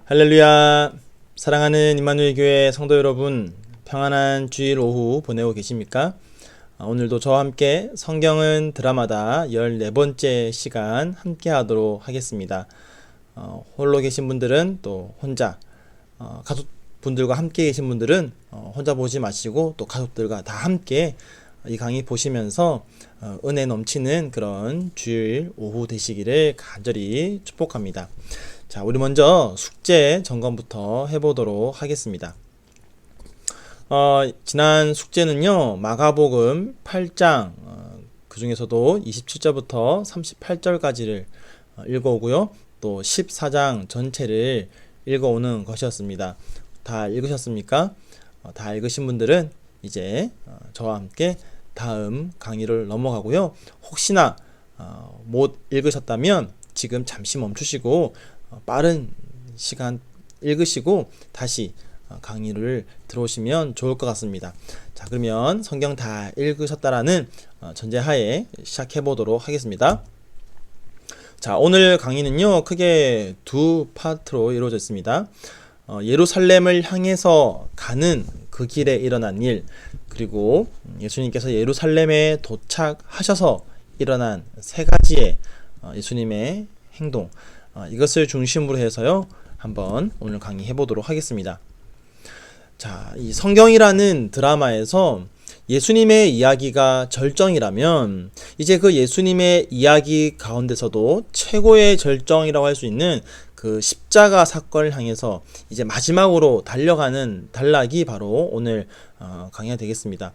할렐루야. 사랑하는 임마누엘 교회 성도 여러분, 평안한 주일 오후 보내고 계십니까? 오늘도 저와 함께 성경은 드라마다 14번째 시간 함께 하도록 하겠습니다. 홀로 계신 분들은 또 혼자, 가족분들과 함께 계신 분들은 혼자 보지 마시고 또 가족들과 다 함께 이 강의 보시면서 은혜 넘치는 그런 주일 오후 되시기를 간절히 축복합니다. 자, 우리 먼저 숙제 점검부터 해보도록 하겠습니다. 지난 숙제는요, 마가복음 8장, 그 중에서도 27절부터 38절까지를 읽어오고요, 또 14장 전체를 읽어오는 것이었습니다. 다 읽으셨습니까? 다 읽으신 분들은 이제 저와 함께 다음 강의를 넘어가고요. 혹시나 못 읽으셨다면 지금 잠시 멈추시고 빠른 시간 읽으시고 다시 강의를 들어오시면 좋을 것 같습니다. 자, 그러면 성경 다 읽으셨다라는 전제하에 시작해 보도록 하겠습니다. 자, 오늘 강의는요, 크게 두 파트로 이루어져 있습니다. 예루살렘을 향해서 가는 그 길에 일어난 일, 그리고 예수님께서 예루살렘에 도착하셔서 일어난 세 가지의 예수님의 행동, 이것을 중심으로 해서요, 한번 오늘 강의 해보도록 하겠습니다. 자, 이 성경이라는 드라마에서 예수님의 이야기가 절정이라면 이제 그 예수님의 이야기 가운데서도 최고의 절정이라고 할 수 있는 그 십자가 사건을 향해서 이제 마지막으로 달려가는 단락이 바로 오늘 강의가 되겠습니다.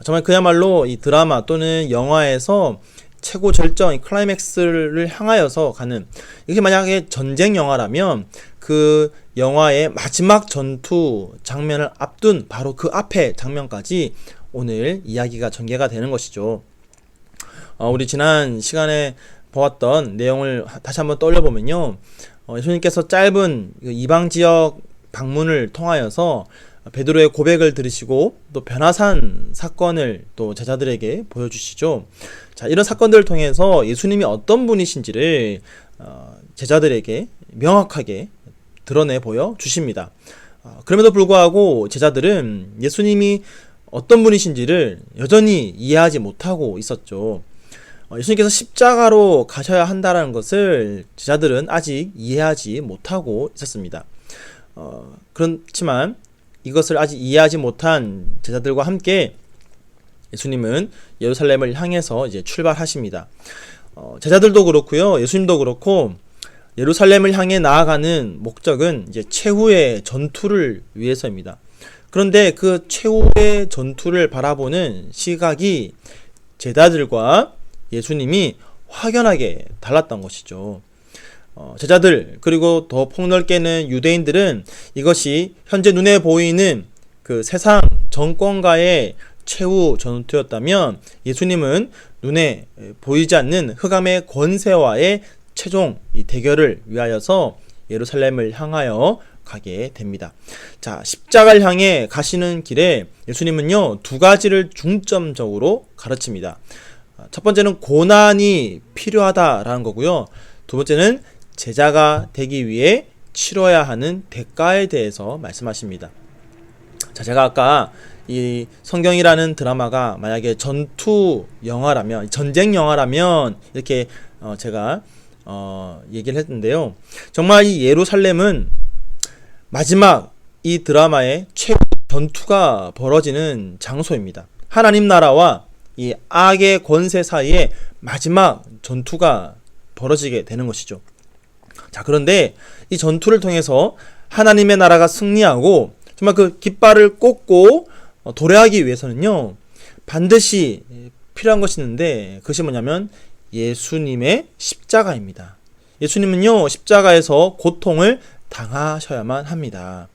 정말 그야말로 이 드라마 또는 영화에서 최고 절정, 클라이맥스를 향하여서 가는, 이게 만약에 전쟁 영화라면 그 영화의 마지막 전투 장면을 앞둔 바로 그 앞에 장면까지 오늘 이야기가 전개가 되는 것이죠. 우리 지난 시간에 보았던 내용을 다시 한번 떠올려보면요, 예수님께서 짧은 이방 지역 방문을 통하여서 베드로의 고백을 들으시고 또 변화산 사건을 또 제자들에게 보여주시죠. 자, 이런 사건들을 통해서 예수님이 어떤 분이신지를 제자들에게 명확하게 드러내 보여 주십니다. 그럼에도 불구하고 제자들은 예수님이 어떤 분이신지를 여전히 이해하지 못하고 있었죠. 예수님께서 십자가로 가셔야 한다는 것을 제자들은 아직 이해하지 못하고 있었습니다. 그렇지만 이것을 아직 이해하지 못한 제자들과 함께 예수님은 예루살렘을 향해서 이제 출발하십니다. 제자들도 그렇고요, 예수님도 그렇고 예루살렘을 향해 나아가는 목적은 이제 최후의 전투를 위해서입니다. 그런데 그 최후의 전투를 바라보는 시각이 제자들과 예수님이 확연하게 달랐던 것이죠. 제자들, 그리고 더 폭넓게는 유대인들은 이것이 현재 눈에 보이는 그 세상 정권과의 최후 전투였다면 예수님은 눈에 보이지 않는 흑암의 권세와의 최종 이 대결을 위하여서 예루살렘을 향하여 가게 됩니다. 자, 십자가를 향해 가시는 길에 예수님은요, 두 가지를 중점적으로 가르칩니다. 첫 번째는 고난이 필요하다라는 거고요. 두 번째는 제자가 되기 위해 치러야 하는 대가에 대해서 말씀하십니다. 자, 제가 아까 이 성경이라는 드라마가 만약에 전투 영화라면, 전쟁 영화라면 이렇게 제가 얘기를 했는데요. 정말 이 예루살렘은 마지막 이 드라마의 최고 전투가 벌어지는 장소입니다. 하나님 나라와 이 악의 권세 사이에 마지막 전투가 벌어지게 되는 것이죠. 자, 그런데 이 전투를 통해서 하나님의 나라가 승리하고 정말 그 깃발을 꽂고 도래하기 위해서는요, 반드시 필요한 것이 있는데 그것이 뭐냐면 예수님의 십자가입니다. 예수님은요, 십자가에서 고통을 당하셔야만 합니다.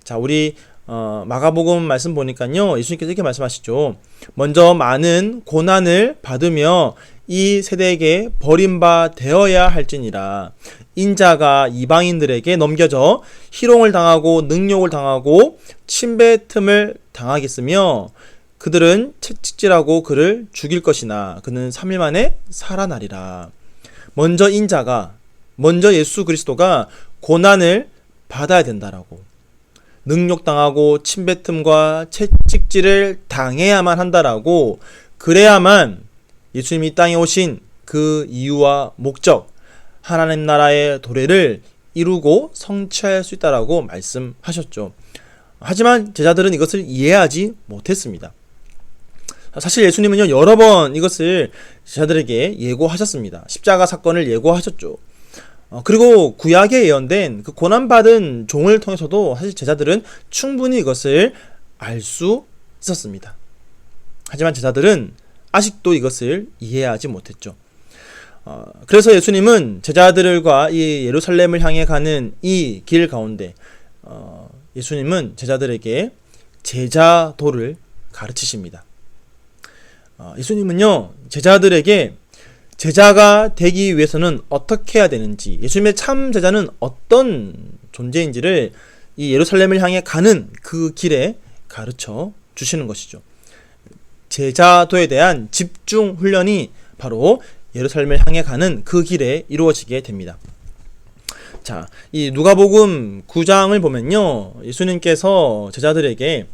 자, 우리 마가복음 말씀 보니까요, 예수님께서 이렇게 말씀하시죠. 먼저 많은 고난을 받으며 이 세대에게 버림바 되어야 할지니라. 인자가 이방인들에게 넘겨져 희롱을 당하고 능욕을 당하고 침뱉음을 당하겠으며 그들은 채찍질하고 그를 죽일 것이나 그는 3일 만에 살아나리라. 먼저 예수 그리스도가 고난을 받아야 된다라고. 능욕당하고 침뱉음과 채찍질을 당해야만 한다라고. 그래야만 예수님이 이 땅에 오신 그 이유와 목적, 하나님 나라의 도래를 이루고 성취할 수 있다라고 말씀하셨죠. 하지만 제자들은 이것을 이해하지 못했습니다. 사실 예수님은요, 여러 번 이것을 제자들에게 예고하셨습니다. 십자가 사건을 예고하셨죠. 그리고 구약에 예언된 그 고난받은 종을 통해서도 사실 제자들은 충분히 이것을 알 수 있었습니다. 하지만 제자들은 아직도 이것을 이해하지 못했죠. 그래서 예수님은 제자들과 이 예루살렘을 향해 가는 이 길 가운데 예수님은 제자들에게 제자도를 가르치십니다. 예수님은요, 제자들에게 제자가 되기 위해서는 어떻게 해야 되는지, 예수님의 참 제자는 어떤 존재인지를 이 예루살렘을 향해 가는 그 길에 가르쳐 주시는 것이죠. 제자도에 대한 집중 훈련이 바로 예루살렘을 향해 가는 그 길에 이루어지게 됩니다. 자, 이 누가복음 9장을 보면요, 예수님께서 제자들에게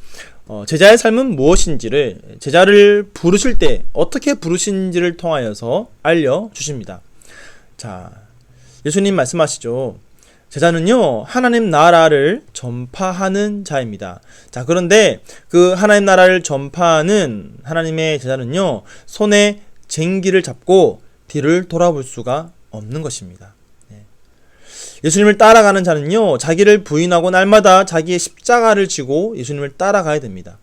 제자의 삶은 무엇인지를, 제자를 부르실 때 어떻게 부르신지를 통하여서 알려주십니다. 자, 예수님 말씀하시죠. 제자는요, 하나님 나라를 전파하는 자입니다. 자, 그런데 그 하나님 나라를 전파하는 하나님의 제자는요, 손에 쟁기를 잡고 뒤를 돌아볼 수가 없는 것입니다. 예수님을 따라가는 자는요, 자기를 부인하고 날마다 자기의 십자가를 지고 예수님을 따라가야 됩니다.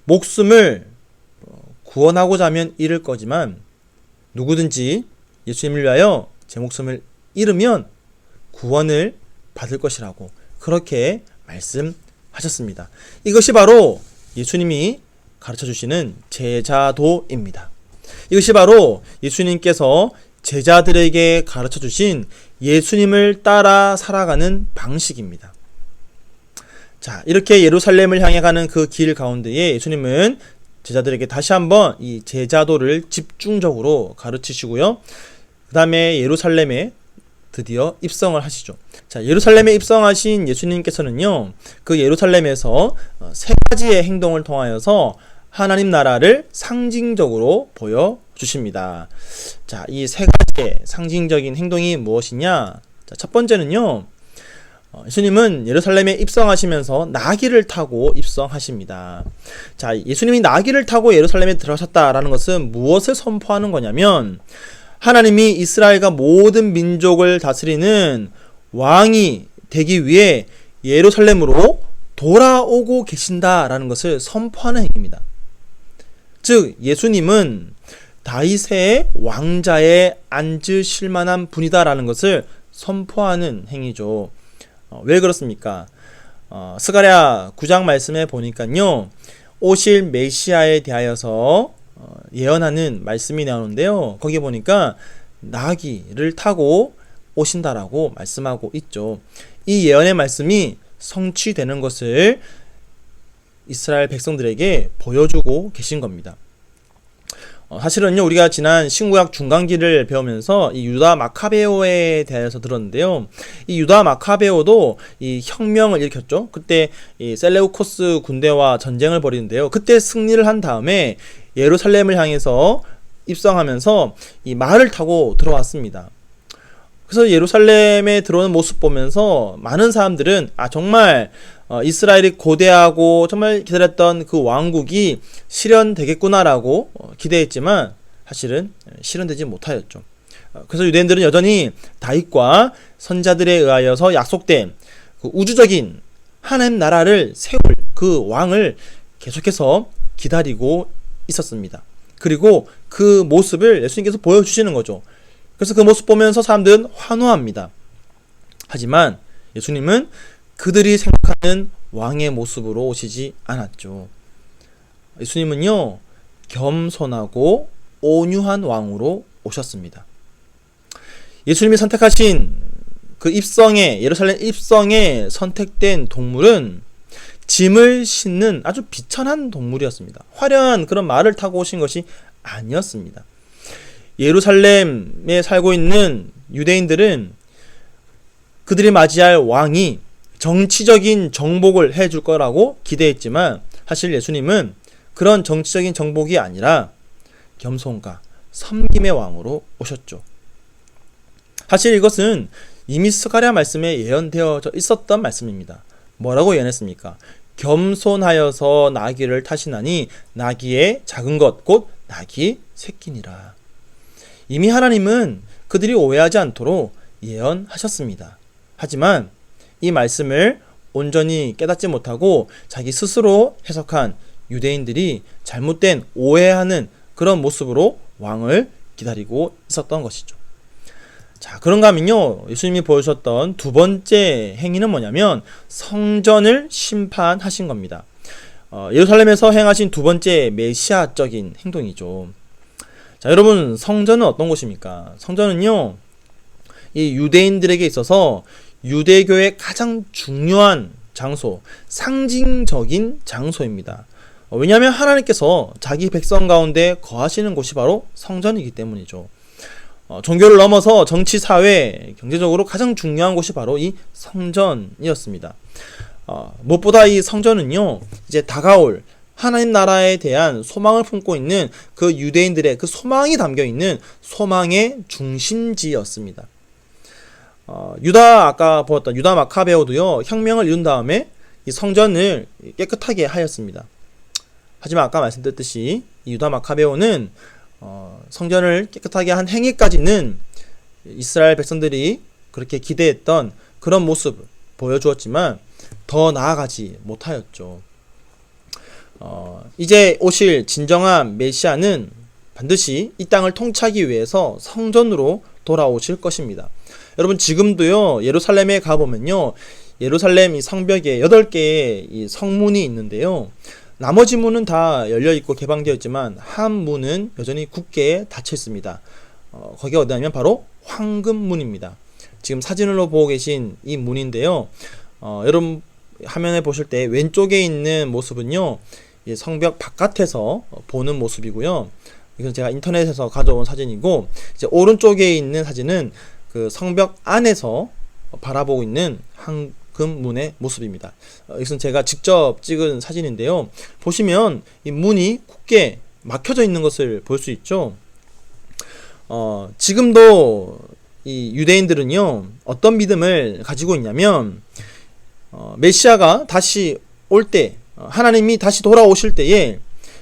목숨을 구원하고자 하면 잃을 거지만 누구든지 예수님을 위하여 제 목숨을 잃으면 구원을 받을 것이라고 그렇게 말씀하셨습니다. 이것이 바로 예수님이 가르쳐주시는 제자도입니다. 이것이 바로 예수님께서 제자들에게 가르쳐주신 예수님을 따라 살아가는 방식입니다. 자, 이렇게 예루살렘을 향해 가는 그 길 가운데에 예수님은 제자들에게 다시 한번 이 제자도를 집중적으로 가르치시고요. 그 다음에 예루살렘에 드디어 입성을 하시죠. 자, 예루살렘에 입성하신 예수님께서는요, 그 예루살렘에서 세 가지의 행동을 통하여서 하나님 나라를 상징적으로 보여주십니다. 자, 이 세 가지의 상징적인 행동이 무엇이냐? 자, 첫 번째는요, 예수님은 예루살렘에 입성하시면서 나귀를 타고 입성하십니다. 자, 예수님이 나귀를 타고 예루살렘에 들어가셨다라는 것은 무엇을 선포하는 거냐면, 하나님이 이스라엘과 모든 민족을 다스리는 왕이 되기 위해 예루살렘으로 돌아오고 계신다라는 것을 선포하는 행위입니다. 즉, 예수님은 다윗의 왕자에 앉으실 만한 분이다라는 것을 선포하는 행위죠. 왜 그렇습니까? 스가랴 9장 말씀에 보니까요, 오실 메시아에 대하여서 예언하는 말씀이 나오는데요, 거기 보니까 나귀를 타고 오신다라고 말씀하고 있죠. 이 예언의 말씀이 성취되는 것을 이스라엘 백성들에게 보여주고 계신 겁니다. 사실은요, 우리가 지난 신구약 중간기를 배우면서 이 유다 마카베오에 대해서 들었는데요, 이 유다 마카베오도 이 혁명을 일으켰죠. 그때 이 셀레우코스 군대와 전쟁을 벌이는데요, 그때 승리를 한 다음에 예루살렘을 향해서 입성하면서 이 말을 타고 들어왔습니다. 그래서 예루살렘에 들어오는 모습 보면서 많은 사람들은 정말 이스라엘이 고대하고 정말 기다렸던 그 왕국이 실현되겠구나라고 기대했지만 사실은 실현되지 못하였죠. 그래서 유대인들은 여전히 다윗과 선자들에 의하여서 약속된 그 우주적인 하나님 나라를 세울 그 왕을 계속해서 기다리고 있었습니다. 그리고 그 모습을 예수님께서 보여주시는 거죠. 그래서 그 모습 보면서 사람들은 환호합니다. 하지만 예수님은 그들이 생각하는 왕의 모습으로 오시지 않았죠. 예수님은요, 겸손하고 온유한 왕으로 오셨습니다. 예수님이 선택하신 그 예루살렘 입성에 선택된 동물은 짐을 싣는 아주 비천한 동물이었습니다. 화려한 그런 말을 타고 오신 것이 아니었습니다. 예루살렘에 살고 있는 유대인들은 그들이 맞이할 왕이 정치적인 정복을 해줄 거라고 기대했지만 사실 예수님은 그런 정치적인 정복이 아니라 겸손과 섬김의 왕으로 오셨죠. 사실 이것은 이미 스가랴 말씀에 예언되어져 있었던 말씀입니다. 뭐라고 예언했습니까? 겸손하여서 나귀를 타시나니 나귀의 작은 것 곧 나귀 새끼니라. 이미 하나님은 그들이 오해하지 않도록 예언하셨습니다. 하지만 이 말씀을 온전히 깨닫지 못하고 자기 스스로 해석한 유대인들이 잘못된 오해하는 그런 모습으로 왕을 기다리고 있었던 것이죠. 자, 그런가 하면요, 예수님이 보여주셨던 두 번째 행위는 뭐냐면 성전을 심판하신 겁니다. 예루살렘에서 행하신 두 번째 메시아적인 행동이죠. 자, 여러분, 성전은 어떤 곳입니까? 성전은요, 이 유대인들에게 있어서 유대교의 가장 중요한 장소, 상징적인 장소입니다. 왜냐하면 하나님께서 자기 백성 가운데 거하시는 곳이 바로 성전이기 때문이죠. 종교를 넘어서 정치, 사회, 경제적으로 가장 중요한 곳이 바로 이 성전이었습니다. 무엇보다 이 성전은요, 이제 다가올 하나님 나라에 대한 소망을 품고 있는 그 유대인들의 그 소망이 담겨 있는 소망의 중심지였습니다. 아까 보았던 유다 마카베오도요, 혁명을 이룬 다음에 이 성전을 깨끗하게 하였습니다. 하지만 아까 말씀드렸듯이 이 유다 마카베오는 성전을 깨끗하게 한 행위까지는 이스라엘 백성들이 그렇게 기대했던 그런 모습을 보여주었지만 더 나아가지 못하였죠. 이제 오실 진정한 메시아는 반드시 이 땅을 통치하기 위해서 성전으로 돌아오실 것입니다. 여러분, 지금도요, 예루살렘에 가보면요, 예루살렘 이 성벽에 8개의 이 성문이 있는데요, 나머지 문은 다 열려있고 개방되어 있지만 한 문은 여전히 굳게 닫혀 있습니다. 거기가 어디냐면 바로 황금문입니다. 지금 사진으로 보고 계신 이 문인데요, 여러분 화면에 보실 때 왼쪽에 있는 모습은요, 성벽 바깥에서 보는 모습이고요. 이건 제가 인터넷에서 가져온 사진이고, 이제 오른쪽에 있는 사진은 그 성벽 안에서 바라보고 있는 황금문의 모습입니다. 이것은 제가 직접 찍은 사진인데요. 보시면 이 문이 굳게 막혀져 있는 것을 볼 수 있죠. 지금도 이 유대인들은요, 어떤 믿음을 가지고 있냐면, 메시아가 다시 올 때, 하나님이 다시 돌아오실 때에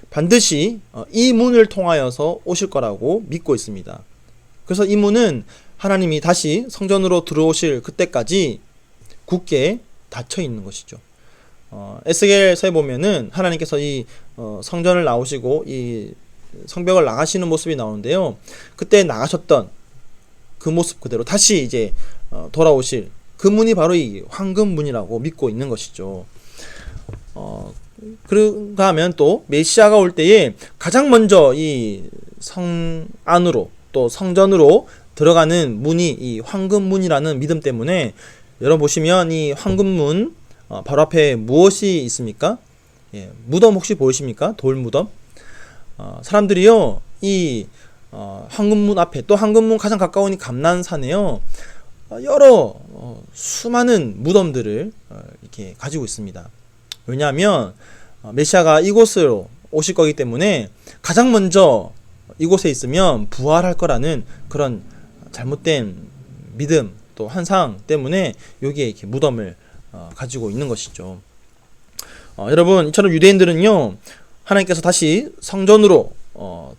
반드시 이 문을 통하여서 오실 거라고 믿고 있습니다. 그래서 이 문은 하나님이 다시 성전으로 들어오실 그때까지 굳게 닫혀 있는 것이죠. 에스겔서에 보면은 하나님께서 이 성전을 나오시고 이 성벽을 나가시는 모습이 나오는데요, 그때 나가셨던 그 모습 그대로 다시 이제 돌아오실 그 문이 바로 이 황금문이라고 믿고 있는 것이죠. 그런가 하면 또 메시아가 올 때에 가장 먼저 이 성 안으로 또 성전으로 들어가는 문이 이 황금문이라는 믿음 때문에, 여러분 보시면 이 황금문 바로 앞에 무엇이 있습니까? 무덤 혹시 보이십니까? 돌무덤. 사람들이요, 이 황금문 앞에, 또 황금문 가장 가까운 이 감난산에요, 여러 수많은 무덤들을 이렇게 가지고 있습니다. 왜냐하면 메시아가 이곳으로 오실 거기 때문에 가장 먼저 이곳에 있으면 부활할 거라는 그런 잘못된 믿음 또 환상 때문에 여기에 이렇게 무덤을 가지고 있는 것이죠. 여러분, 이처럼 유대인들은요, 하나님께서 다시 성전으로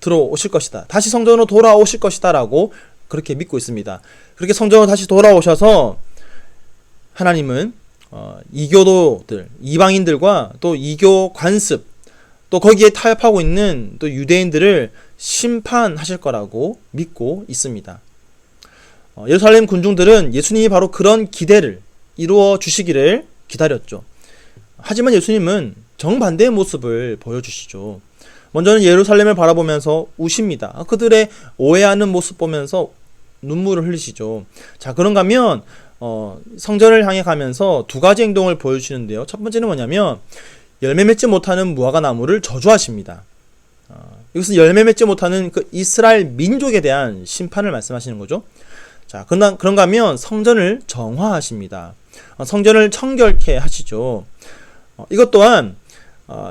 들어오실 것이다, 다시 성전으로 돌아오실 것이다 라고 그렇게 믿고 있습니다. 그렇게 성전으로 다시 돌아오셔서 하나님은 이교도들, 이방인들과 또 이교 관습, 또 거기에 타협하고 있는 또 유대인들을 심판하실 거라고 믿고 있습니다. 예루살렘 군중들은 예수님이 바로 그런 기대를 이루어 주시기를 기다렸죠. 하지만 예수님은 정반대의 모습을 보여주시죠. 먼저는 예루살렘을 바라보면서 우십니다. 그들의 오해하는 모습 보면서 눈물을 흘리시죠. 자, 그런가 하면 성전을 향해 가면서 두 가지 행동을 보여주시는데요. 첫 번째는 뭐냐면 열매 맺지 못하는 무화과 나무를 저주하십니다. 이것은 열매 맺지 못하는 그 이스라엘 민족에 대한 심판을 말씀하시는 거죠. 자, 그런가 하면 성전을 정화하십니다. 성전을 청결케 하시죠. 이것 또한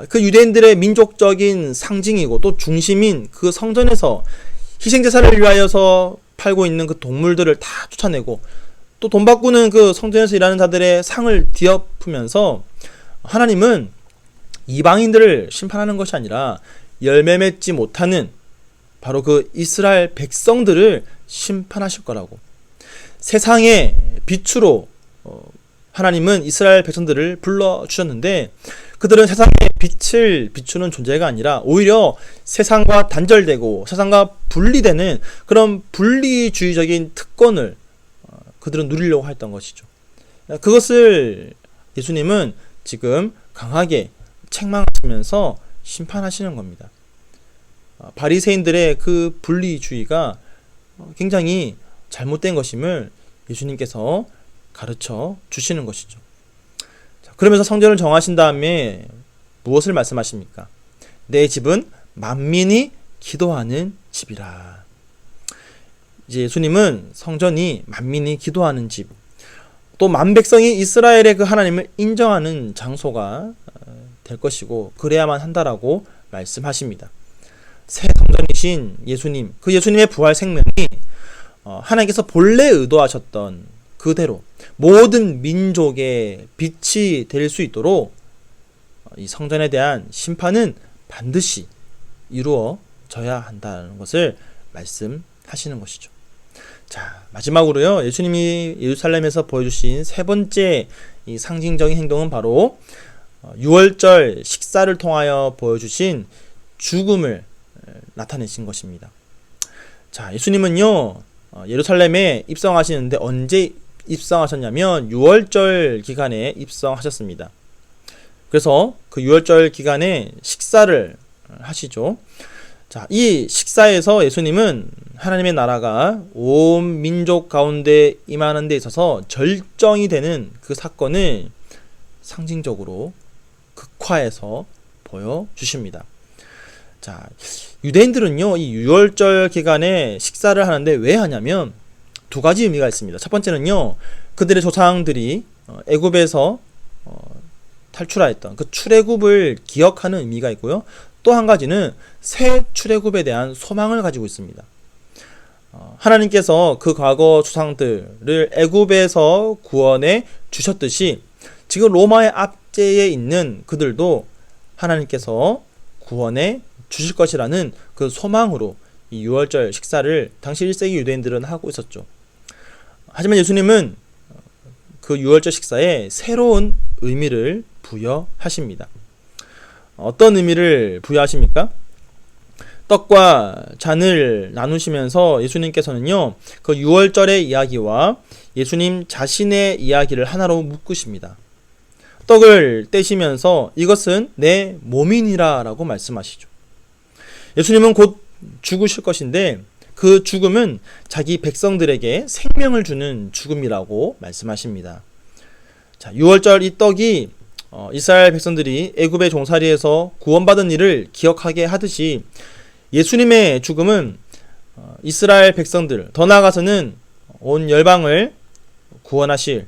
그 유대인들의 민족적인 상징이고 또 중심인 그 성전에서 희생제사를 위하여서 팔고 있는 그 동물들을 다 쫓아내고 또 돈 바꾸는 그 성전에서 일하는 자들의 상을 뒤엎으면서 하나님은 이방인들을 심판하는 것이 아니라 열매 맺지 못하는 바로 그 이스라엘 백성들을 심판하실 거라고. 세상의 빛으로 하나님은 이스라엘 백성들을 불러주셨는데 그들은 세상의 빛을 비추는 존재가 아니라 오히려 세상과 단절되고 세상과 분리되는 그런 분리주의적인 특권을 그들은 누리려고 했던 것이죠. 그것을 예수님은 지금 강하게 책망하시면서 심판하시는 겁니다. 바리새인들의 그 분리주의가 굉장히 잘못된 것임을 예수님께서 가르쳐 주시는 것이죠. 그러면서 성전을 정하신 다음에 무엇을 말씀하십니까? 내 집은 만민이 기도하는 집이라. 이제 예수님은 성전이 만민이 기도하는 집, 또 만백성이 이스라엘의 그 하나님을 인정하는 장소가 될 것이고 그래야만 한다라고 말씀하십니다. 새 성전이신 예수님, 그 예수님의 부활 생명이 하나님께서 본래 의도하셨던 그대로 모든 민족의 빛이 될 수 있도록 이 성전에 대한 심판은 반드시 이루어져야 한다는 것을 말씀하시는 것이죠. 자, 마지막으로요, 예수님이 예루살렘에서 보여주신 세 번째 이 상징적인 행동은 바로 6월절 식사를 통하여 보여주신 죽음을 나타내신 것입니다. 자, 예수님은요, 예루살렘에 입성하시는데 언제 입성하셨냐면 6월절 기간에 입성하셨습니다. 그래서 그 6월절 기간에 식사를 하시죠. 자, 이 식사에서 예수님은 하나님의 나라가 온 민족 가운데 임하는 데 있어서 절정이 되는 그 사건을 상징적으로 극화해서 보여주십니다. 자, 유대인들은요, 이 6월절 기간에 식사를 하는데 왜 하냐면 두 가지 의미가 있습니다. 첫 번째는요, 그들의 조상들이 애굽에서 탈출하였던 그 출애굽을 기억하는 의미가 있고요. 또 한 가지는 새 출애굽에 대한 소망을 가지고 있습니다. 하나님께서 그 과거 조상들을 애굽에서 구원해 주셨듯이 지금 로마의 압제에 있는 그들도 하나님께서 구원해 주실 것이라는 그 소망으로 이 6월절 식사를 당시 1세기 유대인들은 하고 있었죠. 하지만 예수님은 그 6월절 식사에 새로운 의미를 부여하십니다. 어떤 의미를 부여하십니까? 떡과 잔을 나누시면서 예수님께서는요, 그 6월절의 이야기와 예수님 자신의 이야기를 하나로 묶으십니다. 떡을 떼시면서 이것은 내 몸이니라 라고 말씀하시죠. 예수님은 곧 죽으실 것인데 그 죽음은 자기 백성들에게 생명을 주는 죽음이라고 말씀하십니다. 자, 6월절 이 떡이 이스라엘 백성들이 애굽의 종살이에서 구원받은 일을 기억하게 하듯이 예수님의 죽음은 이스라엘 백성들, 더 나아가서는 온 열방을 구원하실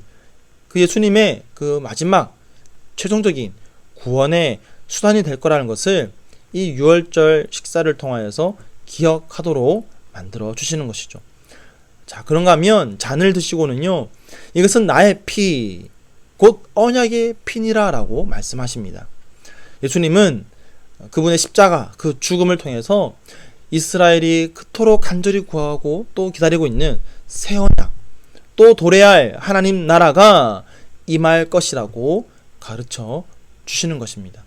그 예수님의 그 마지막 최종적인 구원의 수단이 될 거라는 것을 이 6월절 식사를 통하여서 기억하도록 만들어 주시는 것이죠. 자, 그런가 하면 잔을 드시고는요, 이것은 나의 피, 곧 언약의 피니라 라고 말씀하십니다. 예수님은 그분의 십자가, 그 죽음을 통해서 이스라엘이 그토록 간절히 구하고 또 기다리고 있는 새 언약, 또 도래할 하나님 나라가 임할 것이라고 가르쳐 주시는 것입니다.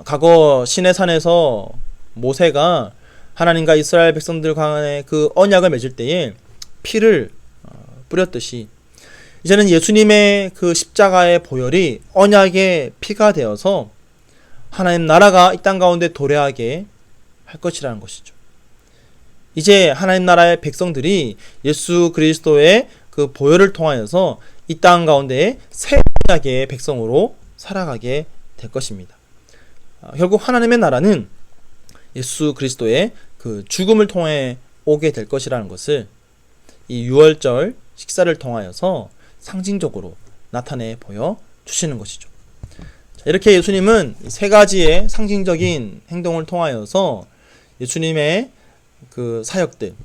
과거 시내산에서 모세가 하나님과 이스라엘 백성들 간의 그 언약을 맺을 때에 피를 뿌렸듯이 이제는 예수님의 그 십자가의 보혈이 언약의 피가 되어서 하나님 나라가 이 땅 가운데 도래하게 할 것이라는 것이죠. 이제 하나님 나라의 백성들이 예수 그리스도의 그 보혈을 통하여서 이 땅 가운데 새 언약의 백성으로 살아가게 될 것입니다. 결국 하나님의 나라는 예수 그리스도의 그 죽음을 통해 오게 될 것이라는 것을 이 유월절 식사를 통하여서 상징적으로 나타내 보여 주시는 것이죠. 자, 이렇게 예수님은 세 가지의 상징적인 행동을 통하여서 예수님의 그 사역들,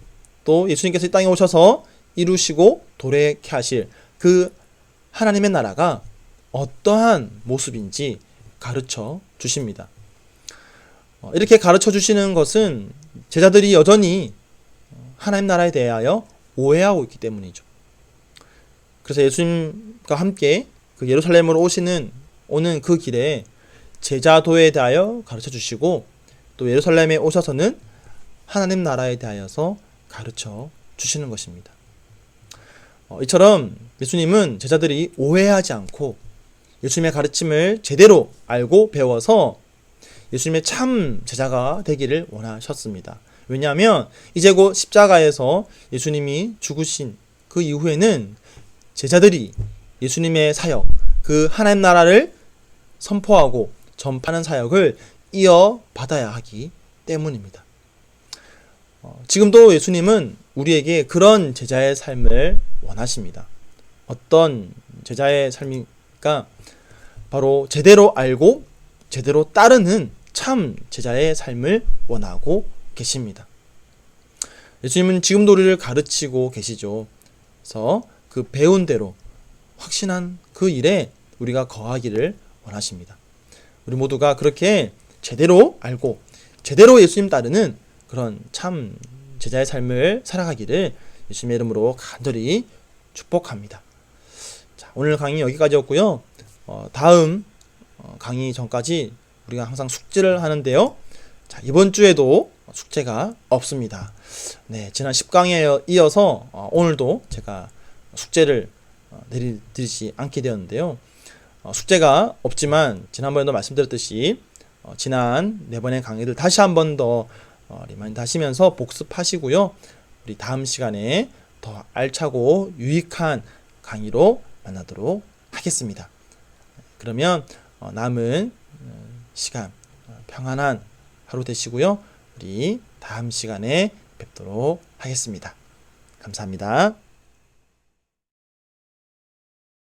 또 예수님께서 이 땅에 오셔서 이루시고 도래케 하실 그 하나님의 나라가 어떠한 모습인지 가르쳐 주십니다. 이렇게 가르쳐 주시는 것은 제자들이 여전히 하나님 나라에 대하여 오해하고 있기 때문이죠. 그래서 예수님과 함께 그 예루살렘으로 오는 그 길에 제자도에 대하여 가르쳐 주시고, 또 예루살렘에 오셔서는 하나님 나라에 대하여서 가르쳐 주시는 것입니다. 이처럼 예수님은 제자들이 오해하지 않고 예수님의 가르침을 제대로 알고 배워서 예수님의 참 제자가 되기를 원하셨습니다. 왜냐하면 이제 곧 십자가에서 예수님이 죽으신 그 이후에는 제자들이 예수님의 사역, 그 하나님 나라를 선포하고 전파하는 사역을 이어받아야 하기 때문입니다. 지금도 예수님은 우리에게 그런 제자의 삶을 원하십니다. 어떤 제자의 삶일까? 바로 제대로 알고 제대로 따르는 참 제자의 삶을 원하고 계십니다. 예수님은 지금도 우리를 가르치고 계시죠. 그래서 그 배운 대로 확신한 그 일에 우리가 거하기를 원하십니다. 우리 모두가 그렇게 제대로 알고 제대로 예수님 따르는 그런 참 제자의 삶을 살아가기를 예수님의 이름으로 간절히 축복합니다. 자, 오늘 강의 여기까지였고요. 다음 강의 전까지 우리가 항상 숙제를 하는데요. 자, 이번 주에도 숙제가 없습니다. 네, 지난 10강에 이어서 오늘도 제가 숙제를 내리지 않게 되었는데요. 숙제가 없지만 지난번에도 말씀드렸듯이 지난 4번의 강의를 다시 한 번 더 리마인드 하시면서 복습하시고요. 우리 다음 시간에 더 알차고 유익한 강의로 만나도록 하겠습니다. 그러면 남은 시간 평안한 하루 되시고요. 우리 다음 시간에 뵙도록 하겠습니다. 감사합니다.